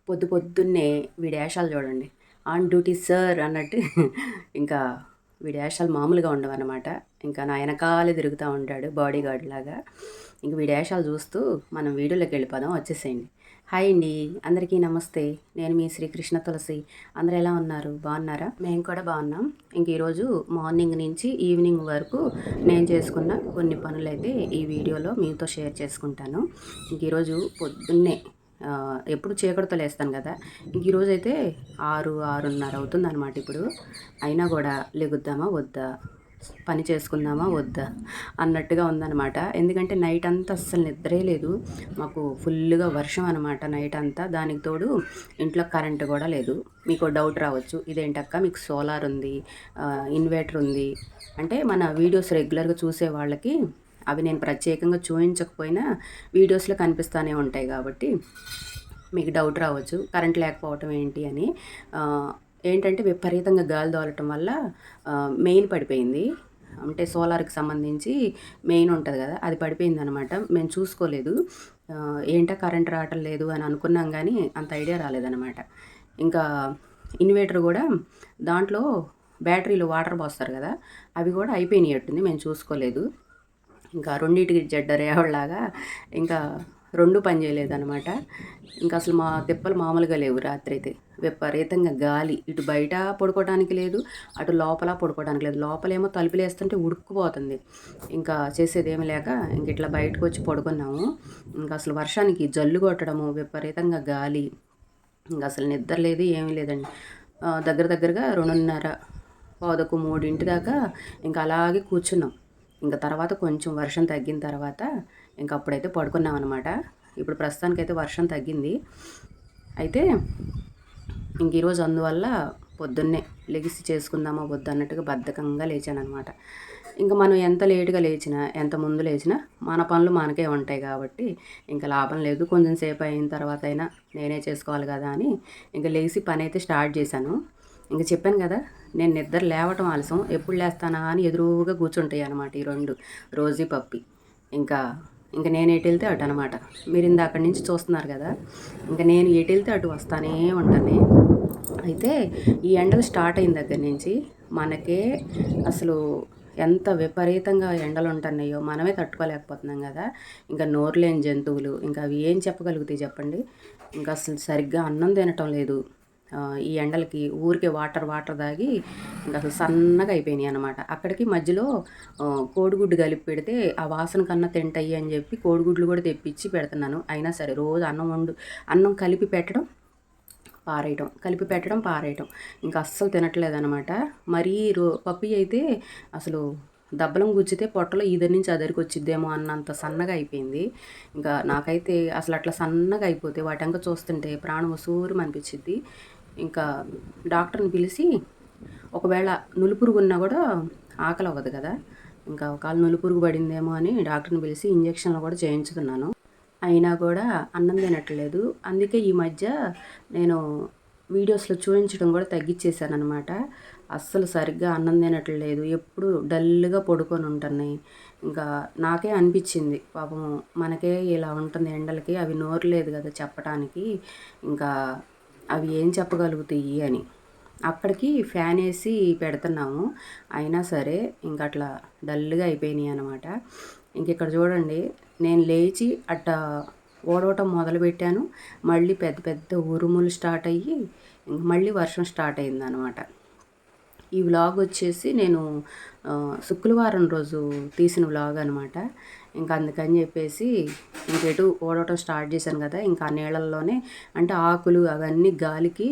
పొద్దున్నే వీడి ఏషాలు చూడండి. ఆన్ డ్యూటీ సార్ అన్నట్టు ఇంకా వీడి ఏషాలు మామూలుగా ఉండవన్నమాట. ఇంకా నా ఎనకాలే తిరుగుతూ ఉంటాడు బాడీగార్డ్ లాగా. ఇంక వీడి ఏషాలు చూస్తూ మనం వీడియోలోకి వెళ్ళిపోదాం, వచ్చేసేయండి. హాయ్ అండి, అందరికీ నమస్తే. నేను మీ శ్రీకృష్ణ తులసి. అందరూ ఎలా ఉన్నారు? బాగున్నారా? మేము కూడా బాగున్నాం. ఇంక ఈరోజు మార్నింగ్ నుంచి ఈవినింగ్ వరకు నేను చేసుకున్న కొన్ని పనులైతే ఈ వీడియోలో మీతో షేర్ చేసుకుంటాను. ఇంక ఈరోజు పొద్దున్నే ఎప్పుడు చీకటితో లేస్తాను కదా, ఇంక ఈరోజైతే 6:30 అవుతుందన్నమాట ఇప్పుడు. అయినా కూడా లెగుద్దామా వద్దా, పని చేసుకుందామా వద్దా అన్నట్టుగా ఉందన్నమాట. ఎందుకంటే నైట్ అంతా అస్సలు నిద్రే లేదు. మాకు ఫుల్గా వర్షం అనమాట నైట్ అంతా. దానికి తోడు ఇంట్లో కరెంటు కూడా లేదు. మీకు డౌట్ రావచ్చు, ఇదేంటక్క మీకు సోలార్ ఉంది, ఇన్వర్టర్ ఉంది అంటే, మన వీడియోస్ రెగ్యులర్గా చూసే వాళ్ళకి అవి నేను ప్రత్యేకంగా చూపించకపోయినా వీడియోస్లో కనిపిస్తూనే ఉంటాయి కాబట్టి మీకు డౌట్ రావచ్చు కరెంట్ లేకపోవటం ఏంటి అని. ఏంటంటే విపరీతంగా గాలి దోలటం వల్ల మెయిన్ పడిపోయింది. అంటే సోలార్కి సంబంధించి మెయిన్ ఉంటుంది కదా, అది పడిపోయింది అనమాట. మేము చూసుకోలేదు. ఏంటో కరెంట్ రావటం లేదు అని అనుకున్నాం కానీ అంత ఐడియా రాలేదన్నమాట. ఇంకా ఇన్వర్టర్ కూడా దాంట్లో బ్యాటరీలు వాటర్ పోస్తారు కదా, అవి కూడా అయిపోయినట్టుంది, మేము చూసుకోలేదు. ఇంకా రెండింటికి జడ్డ రేవళ్ళలాగా ఇంకా రెండు పని చేయలేదన్నమాట. ఇంకా అసలు మా తిప్పలు మామూలుగా లేవు. రాత్రి అయితే విపరీతంగా గాలి, ఇటు బయట పడుకోవడానికి లేదు, అటు లోపల పడుకోవడానికి లేదు. లోపలేమో తలుపులు వేస్తుంటే ఉడుక్కుపోతుంది. ఇంకా చేసేది ఏమి లేక ఇంక ఇట్లా బయటకు వచ్చి పడుకున్నాము. ఇంకా అసలు వర్షానికి జల్లు కొట్టడము, విపరీతంగా గాలి, ఇంకా అసలు నిద్ర లేదు, ఏమీ లేదండి. దగ్గరగా 2:30 పావుతక్కువ 3 దాకా ఇంకా అలాగే కూర్చున్నాం. ఇంకా తర్వాత కొంచెం వర్షం తగ్గిన తర్వాత ఇంక అప్పుడైతే పడుకున్నాం అనమాట. ఇప్పుడు ప్రస్తుతానికైతే వర్షం తగ్గింది. అయితే ఇంక ఈరోజు అందువల్ల పొద్దున్నే లెగిసి చేసుకుందామా వద్దు అన్నట్టుగా బద్ధకంగా లేచానమాట. ఇంకా మనం ఎంత లేటుగా లేచినా, ఎంత ముందు లేచినా మన పనులు మనకే ఉంటాయి కాబట్టి ఇంకా లాభం లేదు. కొంచెం సేపు అయిన తర్వాత అయినా నేనే చేసుకోవాలి కదా అని ఇంకా లేచి పని అయితే స్టార్ట్ చేశాను. ఇంక చెప్పాను కదా, నేను నిద్ర లేవటం ఆలస్యం, ఎప్పుడు లేస్తానా అని ఎదురుగా కూర్చుంటాయి అనమాట ఈ రెండు, రోజీ పప్పి. ఇంకా ఇంకా నేను ఎటు వెళ్తే అటు అనమాట. మీరు అక్కడి నుంచి చూస్తున్నారు కదా, ఇంకా నేను ఎటు వెళ్తే అటు వస్తానే ఉంటాను. అయితే ఈ ఎండలు స్టార్ట్ అయిన దగ్గర నుంచి మనకే అసలు ఎంత విపరీతంగా ఎండలు ఉంటున్నాయో మనమే తట్టుకోలేకపోతున్నాం కదా. ఇంకా నోరు లేని జంతువులు ఇంకా అవి ఏం చెప్పగలుగుతాయి చెప్పండి. ఇంకా అసలు సరిగ్గా అన్నం తినటం లేదు. ఈ ఎండలకి ఊరికే వాటర్ తాగి ఇంకా అసలు సన్నగా అయిపోయినాయి అనమాట. అక్కడికి మధ్యలో కోడిగుడ్డు కలిపి పెడితే ఆ వాసన కన్నా తింటాయి అని చెప్పి కోడిగుడ్లు కూడా తెప్పించి పెడుతున్నాను. అయినా సరే రోజు అన్నం కలిపి పెట్టడం పారేయటం, కలిపి పెట్టడం పారేయటం, ఇంకా అస్సలు తినట్లేదు అనమాట. మరీ పప్పి అయితే అసలు దబ్బలం గుచ్చితే పొట్టలో ఈదరి నుంచి అదరికి వచ్చిద్దేమో అన్నంత సన్నగా అయిపోయింది. ఇంకా నాకైతే అసలు అట్లా సన్నగా అయిపోతే వాటంక చూస్తుంటే ప్రాణం సూరం అనిపించిద్ది. ఇంకా డాక్టర్ని పిలిచి, ఒకవేళ నులిపురుగు ఉన్నా కూడా ఆకలి అవ్వదు కదా, ఇంకా ఒకవేళ నులిపురుగు పడిందేమో అని డాక్టర్ని పిలిచి ఇంజక్షన్లు కూడా చేయించుతున్నాను. అయినా కూడా అన్నం తినట్లేదు. అందుకే ఈ మధ్య నేను వీడియోస్లో చూపించడం కూడా తగ్గించేశాను అనమాట. అస్సలు సరిగ్గా అన్నం తినట్లేదు, ఎప్పుడు డల్గా పడుకొని ఉంటున్నాయి. ఇంకా నాకే అనిపించింది, పాపం మనకే ఇలా ఉంటుంది ఎండలకి, అవి నోరు లేదు కదా చెప్పడానికి, ఇంకా అవి ఏం చెప్పగలుగుతాయి అని. అక్కడికి ఫ్యాన్ వేసి పెడుతున్నాము, అయినా సరే ఇంక అట్లా డల్గా అయిపోయినాయి అనమాట. ఇంక ఇక్కడ చూడండి, నేను లేచి అట్ట ఓడవటం మొదలుపెట్టాను, మళ్ళీ పెద్ద పెద్ద ఉరుములు స్టార్ట్ అయ్యి ఇంక మళ్ళీ వర్షం స్టార్ట్ అయిందనమాట. ఈ వ్లాగ్ వచ్చేసి నేను శుక్రవారం రోజు తీసిన వ్లాగ్ అనమాట. ఇంకా అందుకని చెప్పేసి ఇంకెటు ఓడవటం స్టార్ట్ చేశాను కదా, ఇంకా ఆ నీళ్ళల్లోనే అంటే ఆకులు అవన్నీ గాలికి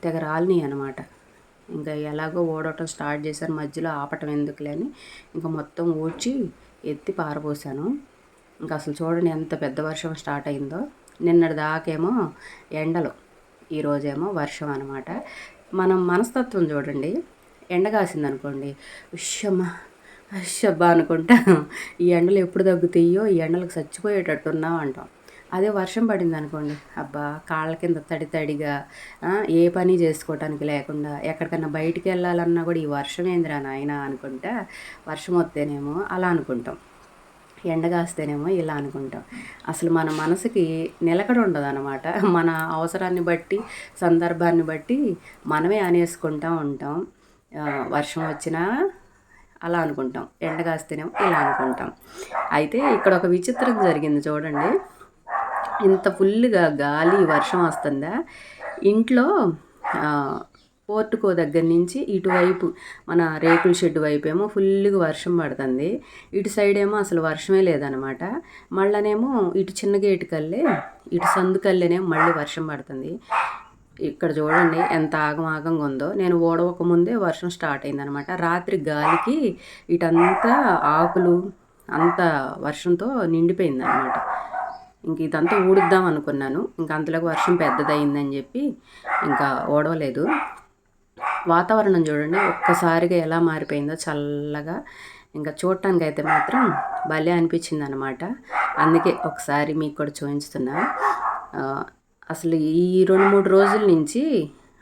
తెగ రాలినాయి అనమాట. ఇంకా ఎలాగో ఓడవటం స్టార్ట్ చేశాను, మధ్యలో ఆపటం ఎందుకులే అని ఇంకా మొత్తం ఊడ్చి ఎత్తి పారబోసాను. ఇంకా అసలు చూడండి ఎంత పెద్ద వర్షం స్టార్ట్ అయిందో. నిన్నటి దాకేమో ఎండలు, ఈరోజేమో వర్షం అనమాట. మనం మనస్తత్వం చూడండి, ఎండ కాసిందనుకోండి, అబ్బా అనుకుంటా ఈ ఎండలు ఎప్పుడు తగ్గుతాయో, ఈ ఎండలకు చచ్చిపోయేటట్టున్నాం అంటాం. అదే వర్షం పడింది అనుకోండి, అబ్బా కాళ్ళ కింద తడిగా ఏ పని చేసుకోవటానికి లేకుండా ఎక్కడికన్నా బయటికి వెళ్ళాలన్నా కూడా ఈ వర్షం ఏందిరా నాయన అనుకుంటా, వర్షం వస్తేనేమో అలా అనుకుంటాం. ఎండ కాస్తేనేమో ఇలా అనుకుంటాం. అసలు మన మనసుకి నిలకడ ఉండదనమాట. మన అవసరాన్ని బట్టి, సందర్భాన్ని బట్టి మనమే అనేసుకుంటూ ఉంటాం. వర్షం వచ్చినా అలా అనుకుంటాం, ఎండ కాస్తేనేమో ఇలా అనుకుంటాం. అయితే ఇక్కడ ఒక విచిత్రం జరిగింది చూడండి. ఇంత ఫుల్గా గాలి వర్షం వస్తుందా, ఇంట్లో పోర్టుకో దగ్గర నుంచి ఇటువైపు మన రేకుల షెడ్ వైపు ఏమో ఫుల్గా వర్షం పడుతుంది, ఇటు సైడ్ ఏమో అసలు వర్షమే లేదనమాట. మళ్ళనేమో ఇటు చిన్న గేటు కల్లే, ఇటు సందు కల్లేనేమో మళ్ళీ వర్షం పడుతుంది. ఇక్కడ చూడండి ఎంత ఆగమాగంగా ఉందో. నేను ఓడవక ముందే వర్షం స్టార్ట్ అయిందనమాట. రాత్రి గాలికి ఇటంతా ఆకులు అంత వర్షంతో నిండిపోయిందనమాట. ఇంక ఇదంతా ఊడుద్దాం అనుకున్నాను, ఇంక అంతలోకి వర్షం పెద్దదయిందని చెప్పి ఇంకా ఓడవలేదు. వాతావరణం చూడండి ఒక్కసారిగా ఎలా మారిపోయిందో చల్లగా. ఇంకా చూడటానికి అయితే మాత్రం భలే అనిపించింది అనమాట. అందుకే ఒకసారి మీకు కూడా చూపించుతున్నా. అసలు ఈ 2-3 రోజుల నుంచి,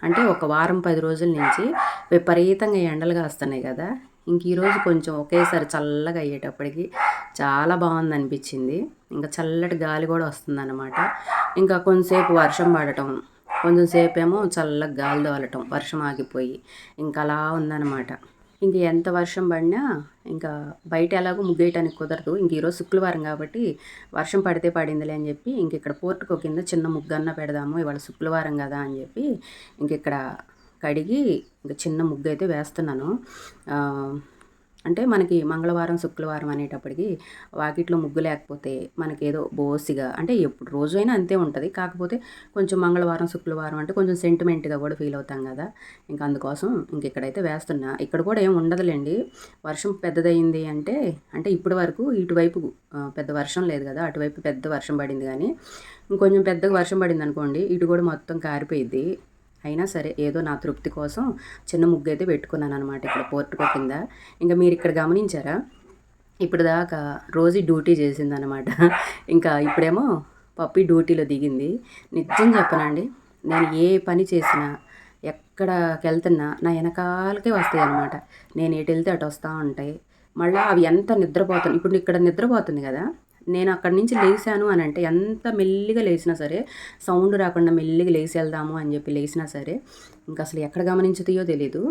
అంటే ఒక వారం 10 రోజుల నుంచి విపరీతంగా ఎండలు కాస్తున్నాయి కదా. ఇంక ఈరోజు కొంచెం ఒకేసారి చల్లగా అయ్యేటప్పటికి చాలా బాగుంది అనిపించింది. ఇంకా చల్లటి గాలి కూడా వస్తుందన్నమాట. ఇంకా కొంతసేపు వర్షం పడటం, కొంచెంసేపు ఏమో చల్లగా గాలి తోలటం, వర్షం ఆగిపోయి ఇంకా అలా ఉందన్నమాట. ఇంక ఎంత వర్షం పడినా ఇంకా బయట ఎలాగో ముగ్గేయటానికి కుదరదు. ఇంక ఈరోజు శుక్రవారం కాబట్టి వర్షం పడితే పడిందిలే అని చెప్పి ఇంక ఇక్కడ పోర్టుకో కింద చిన్న ముగ్గన్న పెడదాము, ఇవాళ శుక్రవారం కదా అని చెప్పి ఇంక ఇక్కడ కడిగి ఇంక చిన్న ముగ్గు అయితే వేస్తున్నాను. అంటే మనకి మంగళవారం శుక్రవారం అనేటప్పటికి వాకిట్లో ముగ్గు లేకపోతే మనకేదో బోసిగా, అంటే ఎప్పుడు రోజు అయినా అంతే ఉంటుంది, కాకపోతే కొంచెం మంగళవారం శుక్రవారం అంటే కొంచెం సెంటిమెంట్గా కూడా ఫీల్ అవుతాం కదా. ఇంకా అందుకోసం ఇంక ఇక్కడైతే వేస్తున్నా. ఇక్కడ కూడా ఏం ఉండదులేండి. వర్షం పెద్దదయింది అంటే ఇప్పటి వరకు ఇటువైపు పెద్ద వర్షం లేదు కదా, అటువైపు పెద్ద వర్షం పడింది. కానీ ఇంకొంచెం పెద్దగా వర్షం పడింది అనుకోండి, ఇటు కూడా మొత్తం కారిపోయిద్ది. అయినా సరే ఏదో నా తృప్తి కోసం చిన్న ముగ్గు అయితే పెట్టుకున్నాను అనమాట ఇక్కడ పోర్టుకో కింద. ఇంకా మీరు ఇక్కడ గమనించారా, ఇప్పుడు దాకా రోజు డ్యూటీ చేసిందనమాట. ఇంకా ఇప్పుడేమో పప్పి డ్యూటీలో దిగింది. నిజం చెప్పనండి, నేను ఏ పని చేసినా ఎక్కడికి వెళ్తున్నా నా వెనకాలకే వస్తాయి అనమాట. నేను ఎటు వెళ్తే అటు వస్తూ ఉంటాయి. మళ్ళీ అవి ఎంత నిద్రపోతుంది, ఇప్పుడు ఇక్కడ నిద్రపోతుంది కదా, నేను అక్కడి నుంచి లేచాను అని అంటే ఎంత మెల్లిగా లేచినా సరే, సౌండ్ రాకుండా మెల్లిగా లేచి వెళ్దాము అని చెప్పి లేచినా సరే ఇంకా అసలు ఎక్కడ గమనించుతాయో తెలీదు,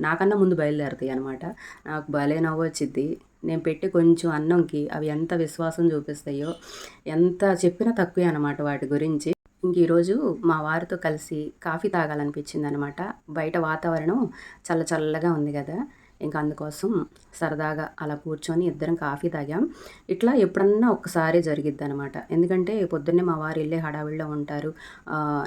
నాకన్నా ముందు బయలుదేరుతాయి అనమాట. నాకు భలే నవ్వు వచ్చిద్ది. నేను పెట్టి కొంచెం అన్నంకి అవి ఎంత విశ్వాసం చూపిస్తాయో, ఎంత చెప్పినా తక్కువే అనమాట వాటి గురించి. ఇంక ఈరోజు మా వారితో కలిసి కాఫీ తాగాలనిపించింది అనమాట. బయట వాతావరణం చల్ల చల్లగా ఉంది కదా, ఇంకా అందుకోసం సరదాగా అలా కూర్చొని ఇద్దరం కాఫీ తాగాం. ఇట్లా ఎప్పుడన్నా ఒక్కసారి జరిగిద్ది అనమాట. ఎందుకంటే పొద్దున్నే మా వారు వెళ్ళే హడావిడిలో ఉంటారు.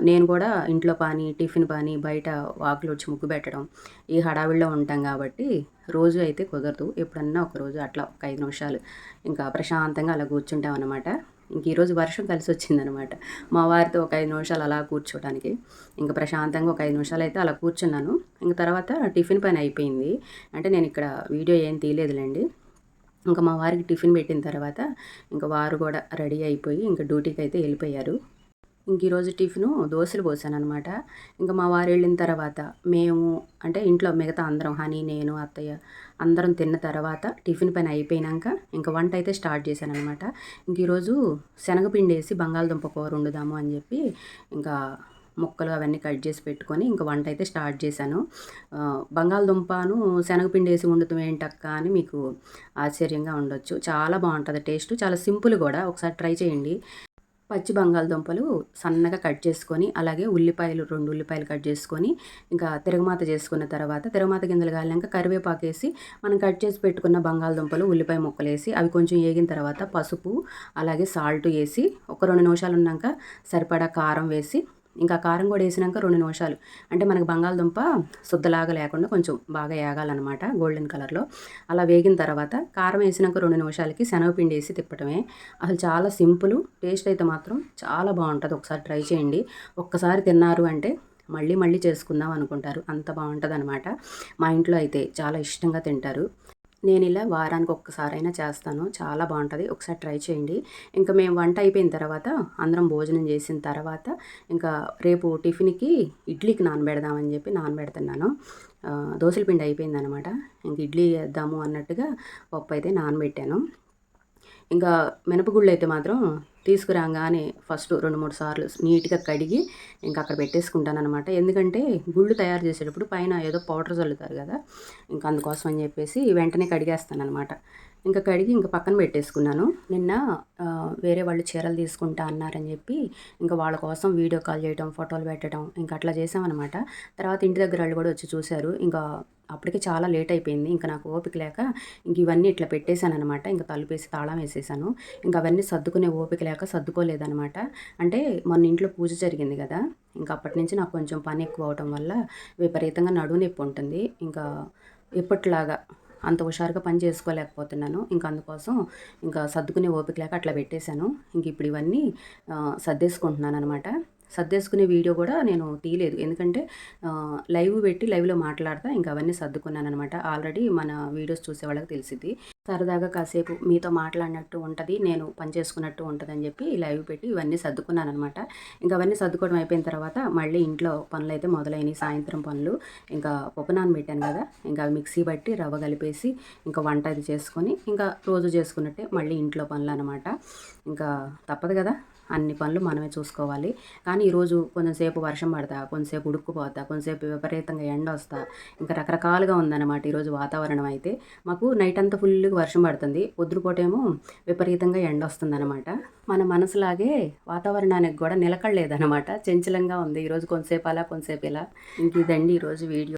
నేను కూడా ఇంట్లో పని, టిఫిన్ పని, బయట వాకిలు వచ్చి ముగ్గు పెట్టడం, ఈ హడావిడిలో ఉంటాం కాబట్టి రోజు అయితే కుదరదు. ఎప్పుడన్నా ఒకరోజు అట్లా ఒక 5 నిమిషాలు ఇంకా ప్రశాంతంగా అలా కూర్చుంటాం అనమాట. ఇంక ఈరోజు వర్షం కలిసి వచ్చిందనమాట. మా వారితో ఒక 5 నిమిషాలు అలా కూర్చోడానికి ఇంకా ప్రశాంతంగా ఒక 5 నిమిషాలు అయితే అలా కూర్చున్నాను. ఇంక తర్వాత టిఫిన్ పని అయిపోయింది. అంటే నేను ఇక్కడ వీడియో ఏం తీయలేదులేండి. ఇంకా మా వారికి టిఫిన్ పెట్టిన తర్వాత ఇంకా వారు కూడా రెడీ అయిపోయి ఇంకా డ్యూటీకి అయితే వెళ్ళిపోయారు. ఇంక ఈరోజు టిఫిను దోశలు పోసాననమాట. ఇంకా మా వారు వెళ్ళిన తర్వాత మేము, అంటే ఇంట్లో మిగతా అందరం, హనీ, నేను, అత్తయ్య అందరం తిన్న తర్వాత టిఫిన్ పని అయిపోయినాక ఇంకా వంట అయితే స్టార్ట్ చేశానఅనమాట. ఇంక ఈరోజు శనగపిండి వేసి బంగాళదుంప కూర వండుదాము అని చెప్పి ఇంకా ముక్కలు అవన్నీ కట్ చేసి పెట్టుకొని ఇంకా వంట అయితే స్టార్ట్ చేశాను. బంగాళదుంపను శనగపిండి వేసి వండుతాం ఏంటక్క అని మీకు ఆశ్చర్యంగా ఉండొచ్చు. చాలా బాగుంటుంది టేస్ట్, చాలా సింపుల్ కూడా. ఒకసారి ట్రై చేయండి. పచ్చి బంగాళదుంపలు సన్నగా కట్ చేసుకొని, అలాగే ఉల్లిపాయలు 2 ఉల్లిపాయలు కట్ చేసుకొని ఇంకా తిరగమాత చేసుకున్న తర్వాత, తిరగమాత గింజలు కాలినాక కరివేపాకు వేసి మనం కట్ చేసి పెట్టుకున్న బంగాళదుంపలు, ఉల్లిపాయ ముక్కలు వేసి అవి కొంచెం వేగిన తర్వాత పసుపు అలాగే సాల్ట్ వేసి ఒక 2 నిమిషాలు ఉన్నాక సరిపడా కారం వేసి, ఇంకా కారం కూడా వేసినాక 2 నిమిషాలు, అంటే మనకు బంగాళదుంప శుద్ధలాగా లేకుండా కొంచెం బాగా వేగాలన్నమాట గోల్డెన్ కలర్లో. అలా వేగిన తర్వాత కారం వేసినాక 2 నిమిషాలకి శనగపిండి వేసి తిప్పటమే. అసలు చాలా సింపుల్, టేస్ట్ అయితే మాత్రం చాలా బాగుంటుంది. ఒకసారి ట్రై చేయండి. ఒక్కసారి తిన్నారు అంటే మళ్ళీ మళ్ళీ చేసుకుందాం అనుకుంటారు, అంత బాగుంటుంది అనమాట. మా ఇంట్లో అయితే చాలా ఇష్టంగా తింటారు. నేను ఇలా వారానికి ఒక్కసారైనా చేస్తాను, చాలా బాగుంటుంది. ఒకసారి ట్రై చేయండి. ఇంకా మేము వంట అయిపోయిన తర్వాత అందరం భోజనం చేసిన తర్వాత ఇంకా రేపు టిఫిన్కి ఇడ్లీకి నానబెడదామని చెప్పి నానబెడుతున్నాను. దోశల పిండి అయిపోయిందనమాట. ఇంక ఇడ్లీ వేద్దాము అన్నట్టుగా పప్పు అయితే నానబెట్టాను. ఇంకా మినపగుళ్ళు అయితే మాత్రం తీసుకురాగానే ఫస్ట్ 2, 3 సార్లు నీట్‌గా కడిగి ఇంకా అక్కడ పెట్టేసుకుంటాననమాట. ఎందుకంటే గుళ్ళు తయారు చేసేటప్పుడు పైన ఏదో పౌడర్ చల్లుతారు కదా! ఇంకా అందుకోసం అని చెప్పేసి వెంటనే కడిగేస్తాననమాట. ఇంకా కడిగి ఇంక పక్కన పెట్టేసుకున్నాను. నిన్న వేరే వాళ్ళు చీరలు తీసుకుంటా అన్నారని చెప్పి ఇంకా వాళ్ళ కోసం వీడియో కాల్ చేయటం, ఫోటోలు పెట్టడం ఇంకా అట్లా చేశామనమాట. తర్వాత ఇంటి దగ్గర వాళ్ళు కూడా వచ్చి చూశారు. ఇంకా అప్పటికి చాలా లేట్ అయిపోయింది. ఇంక నాకు ఓపిక లేక ఇంక ఇవన్నీ ఇట్లా పెట్టేశాననమాట. ఇంక తలుపేసి తాళం వేసేసాను. ఇంక అవన్నీ సర్దుకునే ఓపిక లేక సర్దుకోలేదనమాట. అంటే మొన్న ఇంట్లో పూజ జరిగింది కదా! ఇంక అప్పటి నుంచి నాకు కొంచెం పని ఎక్కువ అవ్వటం వల్ల విపరీతంగా నడుము నొప్పి ఉంటుంది. ఇంకా ఎప్పటిలాగా అంత హుషారుగా పని చేసుకోలేకపోతున్నాను. ఇంక అందుకోసం ఇంకా సర్దుకునే ఓపిక లేక అట్లా పెట్టేశాను. ఇంక ఇప్పుడు ఇవన్నీ సర్దేసుకుంటున్నాననమాట. సర్దేసుకునే వీడియో కూడా నేను తీయలేదు. ఎందుకంటే లైవ్ పెట్టి లైవ్‌లో మాట్లాడతా ఇంక అవన్నీ సర్దుకున్నాననమాట. ఆల్రెడీ మన వీడియోస్ చూసే వాళ్ళకి తెలిసిద్ది. సరదాగా కాసేపు మీతో మాట్లాడినట్టు ఉంటది. నేను పని చేసుకున్నట్టు ఉంటదని చెప్పి లైవ్ పెట్టి ఇవన్నీ సర్దుకున్నాననమాట. ఇంక అవన్నీ సర్దుకోవడం అయిపోయిన తర్వాత మళ్ళీ ఇంట్లో పనులైతే మొదలైనయి. సాయంత్రం పనులు ఇంకా పప్పు నానబెట్టాను కదా! ఇంకా అవి మిక్సీ బట్టి రవ్వ కలిపేసి ఇంకా వంట అది చేసుకొని ఇంకా రోజు చేసుకున్నట్టే మళ్ళీ ఇంట్లో పనులనమాట. ఇంకా తప్పదు కదా! అన్ని పనులు మనమే చూసుకోవాలి. కానీ ఈరోజు కొంచెం సేపు వర్షం పడతా, కొంచెంసేపు ఉడుక్కుపోతా, కొంచెంసేపు విపరీతంగా ఎండొస్తా ఇంకా రకరకాలుగా ఉందన్నమాట ఈరోజు వాతావరణం అయితే. మాకు నైట్ అంతా ఫుల్లుగా వర్షం పడుతుంది. పొద్దుపోటేమో విపరీతంగా ఎండొస్తుందనమాట. మన మనసులాగే వాతావరణానికి కూడా నిలకడలేదనమాట. చంచలంగా ఉంది. ఈరోజు కొంచెంసేపు అలా, కొంచెంసేపు ఇలా. ఇంక ఇదండి ఈరోజు వీడియో.